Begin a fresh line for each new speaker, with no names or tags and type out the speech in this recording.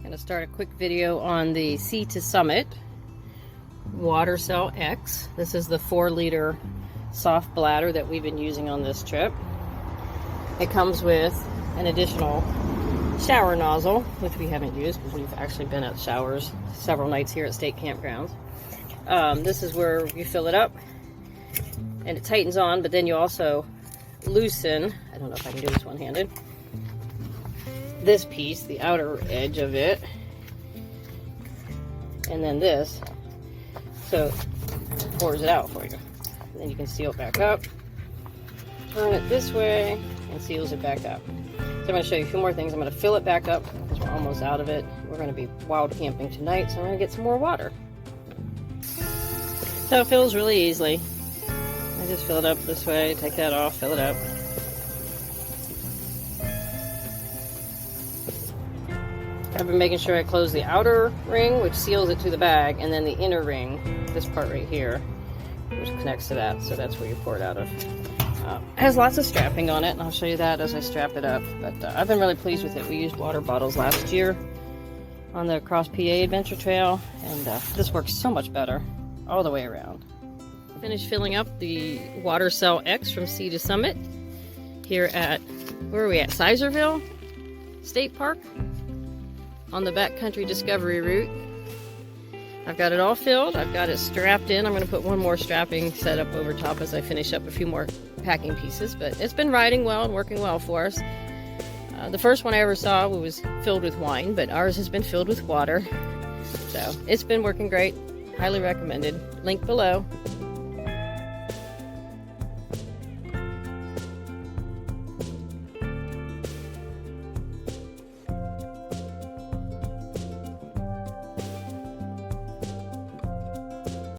going to start a quick video on the Sea to Summit Watercell X. This is the 4-liter soft bladder that we've been using on this trip. It comes with an additional shower nozzle, which we haven't used because we've actually been at showers several nights here at state campgrounds. This is where you fill it up and it tightens on, but then you also loosen, I don't know if I can do this one-handed, this piece, the outer edge of it, and then this, so it pours it out for you. And then you can seal it back up, turn it this way, and seals it back up. So I'm going to show you a few more things. I'm going to fill it back up because we're almost out of it. We're going to be wild camping tonight, so I'm going to get some more water. So it fills really easily. I just fill it up this way, take that off, fill it up. I've been making sure I close the outer ring, which seals it to the bag, and then the inner ring, this part right here, which connects to that, so that's where you pour it out of. It has lots of strapping on it, and I'll show you that as I strap it up, but I've been really pleased with it. We used water bottles last year on the Cross PA Adventure Trail, and this works so much better all the way around. Finished filling up the Watercell X from Sea to Summit here at, where are we at, Sizerville State Park on the backcountry discovery route. I've got it all filled. I've got it strapped in. I'm going to put one more strapping set up over top as I finish up a few more packing pieces, but it's been riding well and working well for us. The first one I ever saw was filled with wine, but ours has been filled with water, so it's been working great. Highly recommended. Link below.